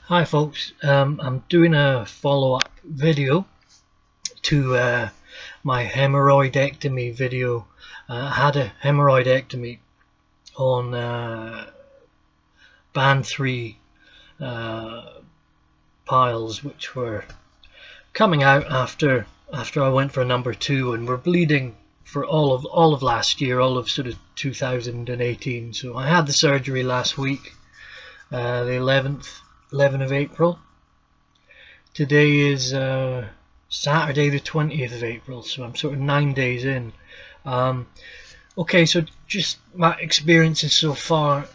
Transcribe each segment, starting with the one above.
Hi folks, I'm doing a follow-up video to my haemorrhoidectomy video. I had a haemorrhoidectomy on band 3 piles, which were coming out after I went for number 2, and were bleeding for all of last year, all of sort of 2018. So I had the surgery last week, the 11th of April. Today is Saturday the 20th of April, so I'm sort of 9 days in. Okay, so just my experiences so far.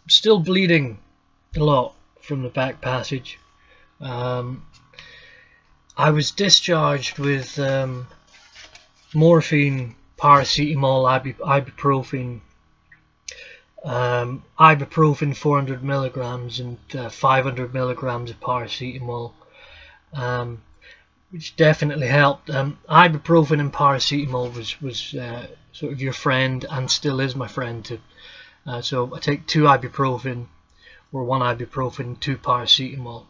Still bleeding a lot from the back passage. I was discharged with morphine, paracetamol, ibuprofen, ibuprofen 400 milligrams and 500 milligrams of paracetamol, which definitely helped. Ibuprofen and paracetamol was sort of your friend, and still is my friend. So I take 2 ibuprofen, or 1 ibuprofen, 2 paracetamol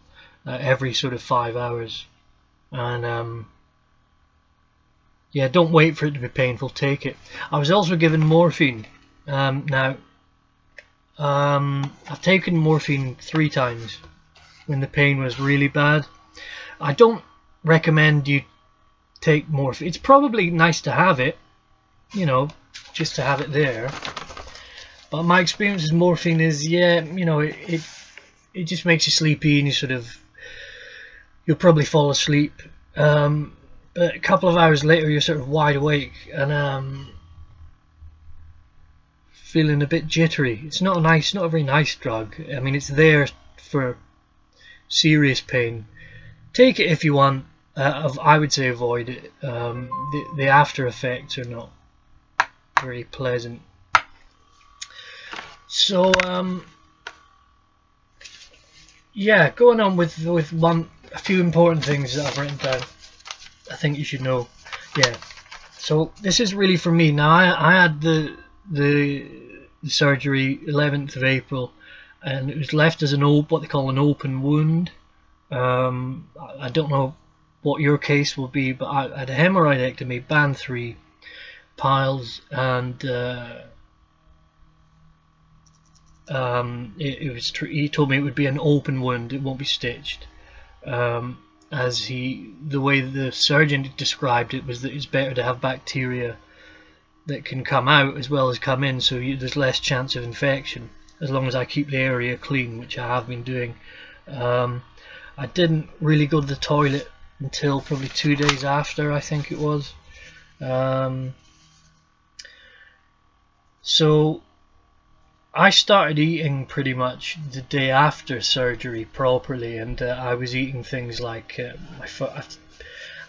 every sort of 5 hours. And yeah, don't wait for it to be painful, take it. I was also given morphine. Now I've taken morphine 3 times when the pain was really bad. I don't recommend you take morphine. It's probably nice to have it, you know, just to have it there. But my experience with morphine is, yeah, you know, it just makes you sleepy, and you'll probably fall asleep. But a couple of hours later, you're sort of wide awake and feeling a bit jittery. It's not a very nice drug. I mean, it's there for serious pain. Take it if you want. I would say avoid it. The after effects are not very pleasant. So yeah, going on with a few important things that I've written down. I think you should know. Yeah. So this is really for me. Now I had the surgery 11th of April, and it was left as what they call an open wound. I don't know what your case will be, but I had a haemorrhoidectomy, band 3 piles, and he told me it would be an open wound, it won't be stitched. The way the surgeon described it was that it's better to have bacteria that can come out as well as come in, so there's less chance of infection as long as I keep the area clean, which I have been doing. I didn't really go to the toilet until probably 2 days after, I think it was. So I started eating pretty much the day after surgery properly, and I was eating things like I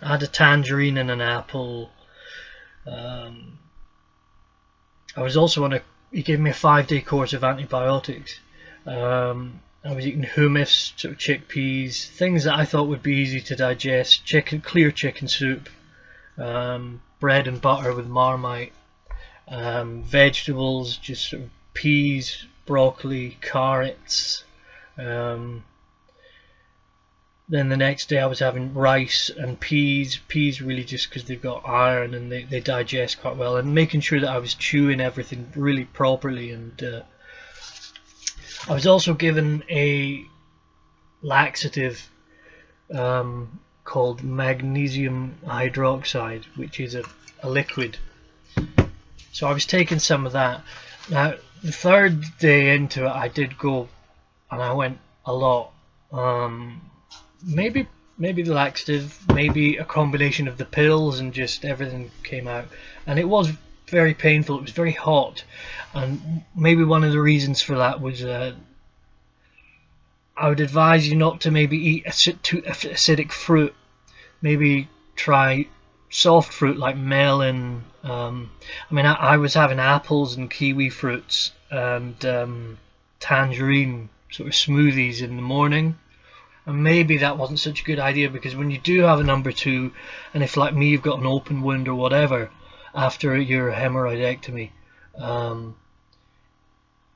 had a tangerine and an apple. I was also he gave me a 5-day course of antibiotics. I was eating hummus, sort of chickpeas, things that I thought would be easy to digest. Clear chicken soup, bread and butter with Marmite, vegetables, just sort of peas, broccoli, carrots. Then the next day I was having rice and peas really just because they've got iron and they digest quite well, and making sure that I was chewing everything really properly. And I was also given a laxative called magnesium hydroxide, which is a liquid. So I was taking some of that. Now the 3rd day into it, I did go, and I went a lot. Maybe the laxative, maybe a combination of the pills, and just everything came out, and it was very painful. It was very hot, and maybe one of the reasons for that was I would advise you not to maybe eat too acidic fruit. Maybe try soft fruit like melon. I mean, I was having apples and kiwi fruits and tangerine sort of smoothies in the morning. And maybe that wasn't such a good idea, because when you do have a number 2, and if like me you've got an open wound or whatever after your haemorrhoidectomy,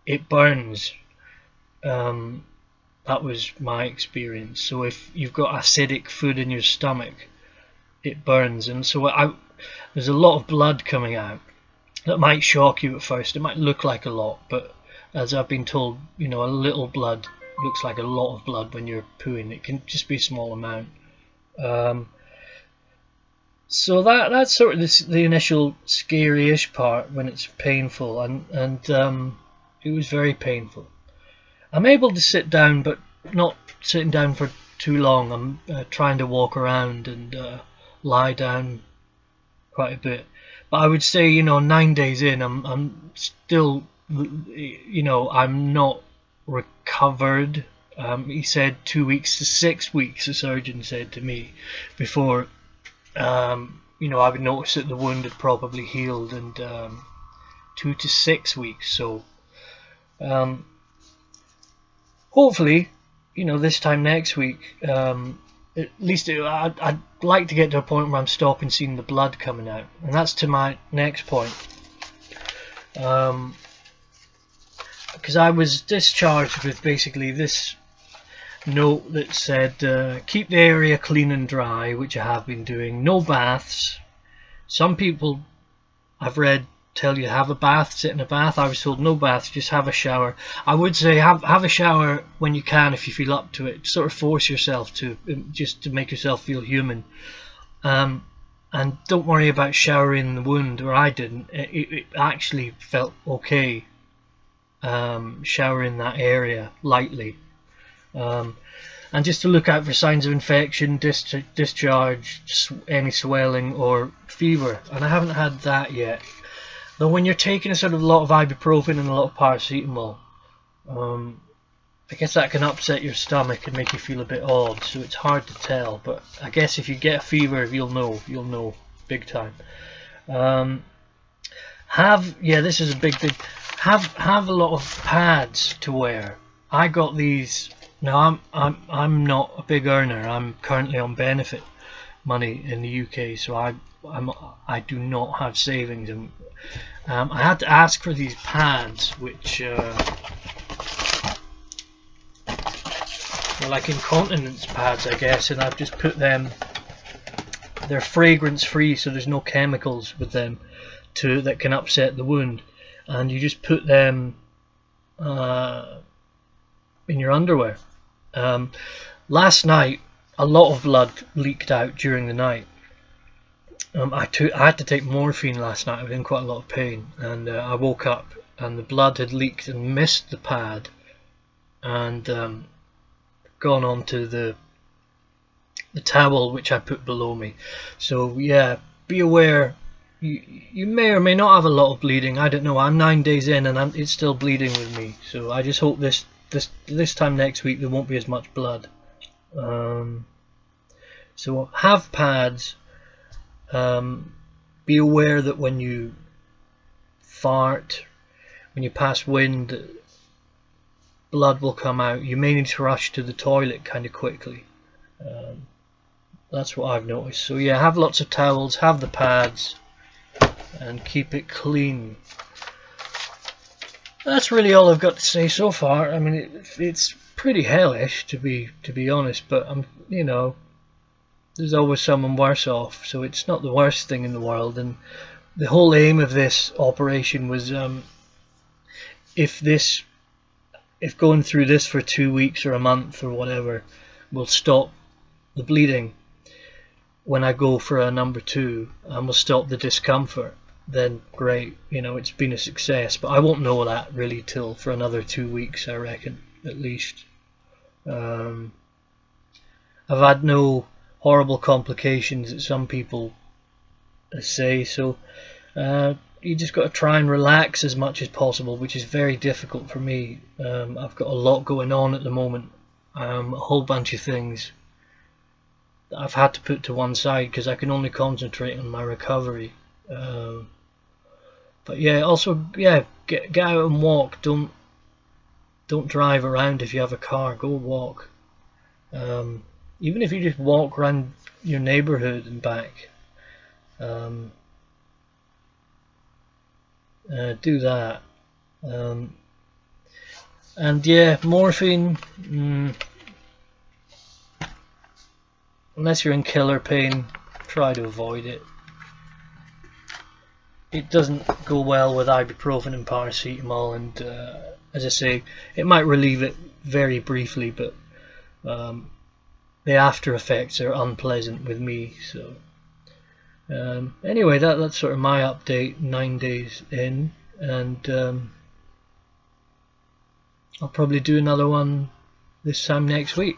it burns. That was my experience. So if you've got acidic food in your stomach, it burns. And so there's a lot of blood coming out. That might shock you at first. It might look like a lot, but as I've been told, you know, a little blood looks like a lot of blood when you're pooing. It can just be a small amount. So that's sort of the initial scary-ish part when it's painful, and it was very painful. I'm able to sit down, but not sitting down for too long. I'm trying to walk around and lie down quite a bit. But I would say, you know, 9 days in, I'm still, you know, I'm not recovered. He said 2 weeks to 6 weeks, the surgeon said to me, before, you know, I would notice that the wound had probably healed, and 2 to 6 weeks. So hopefully, you know, this time next week, at least I'd like to get to a point where I'm stopping seeing the blood coming out, and that's to my next point. Because I was discharged with basically this note that said, keep the area clean and dry, which I have been doing. No baths. Some people I've read tell you have a bath, sit in a bath. I was told no baths, just have a shower. I would say have a shower when you can, if you feel up to it. Sort of force yourself to, just to make yourself feel human. And don't worry about showering the wound, or I didn't. It actually felt okay, showering that area lightly. And just to look out for signs of infection, discharge, any swelling or fever. And I haven't had that yet. Though when you're taking a sort of lot of ibuprofen and a lot of paracetamol, I guess that can upset your stomach and make you feel a bit odd, so it's hard to tell. But I guess if you get a fever, you'll know big time. This is a big thing. Have a lot of pads to wear. I got these. Now I'm not a big earner. I'm currently on benefit money in the UK, so I do not have savings, and I had to ask for these pads, which are like incontinence pads, I guess, and I've just put them. They're fragrance free, so there's no chemicals with them that can upset the wound, and you just put them in your underwear. Last night a lot of blood leaked out during the night. I had to take morphine last night. I was in quite a lot of pain, and I woke up and the blood had leaked and missed the pad and gone onto the towel which I put below me. So yeah, be aware. You may or may not have a lot of bleeding. I don't know. I'm 9 days in and it's still bleeding with me. So I just hope this time next week there won't be as much blood. So have pads. Be aware that when you fart, when you pass wind, blood will come out. You may need to rush to the toilet kind of quickly. That's what I've noticed. So yeah, have lots of towels, have the pads, and keep it clean. That's really all I've got to say so far. I mean, it's pretty hellish to be honest, but you know, there's always someone worse off, so it's not the worst thing in the world. And the whole aim of this operation was, if going through this for 2 weeks or a month or whatever will stop the bleeding when I go for a number 2 and will stop the discomfort, then great, you know, it's been a success. But I won't know that really till for another 2 weeks, I reckon, at least. I've had no horrible complications that some people say, so you just got to try and relax as much as possible, which is very difficult for me. I've got a lot going on at the moment, a whole bunch of things that I've had to put to one side because I can only concentrate on my recovery. But yeah, also yeah, get out and walk. Don't drive around if you have a car. Go walk. Even if you just walk around your neighborhood and back, do that. And yeah, morphine, unless you're in killer pain, try to avoid it. It doesn't go well with ibuprofen and paracetamol, and as I say, it might relieve it very briefly, but the after effects are unpleasant with me. So anyway, that's sort of my update 9 days in, and I'll probably do another one this time next week.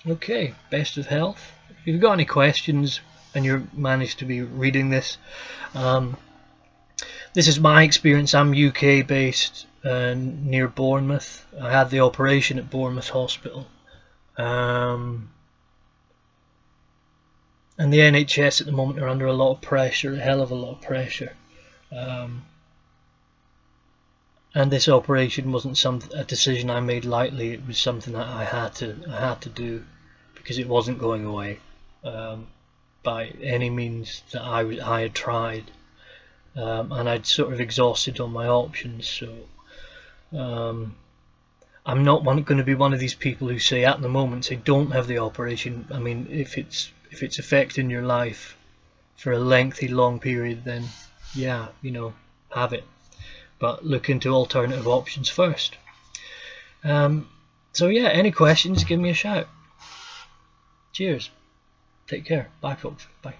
Okay, best of health. If you've got any questions and you managed to be reading this, this is my experience. I'm UK based, near Bournemouth. I had the operation at Bournemouth Hospital, and the NHS at the moment are under a lot of pressure, a hell of a lot of pressure, and this operation wasn't a decision I made lightly. It was something that I had to do, because it wasn't going away by any means that I had tried, and I'd sort of exhausted all my options. So I'm not going to be one of these people who say at the moment say don't have the operation. I mean, if it's affecting your life for a lengthy, long period, then yeah, you know, have it, but look into alternative options first. So yeah, any questions, give me a shout. Cheers. Take care. Bye folks. Bye.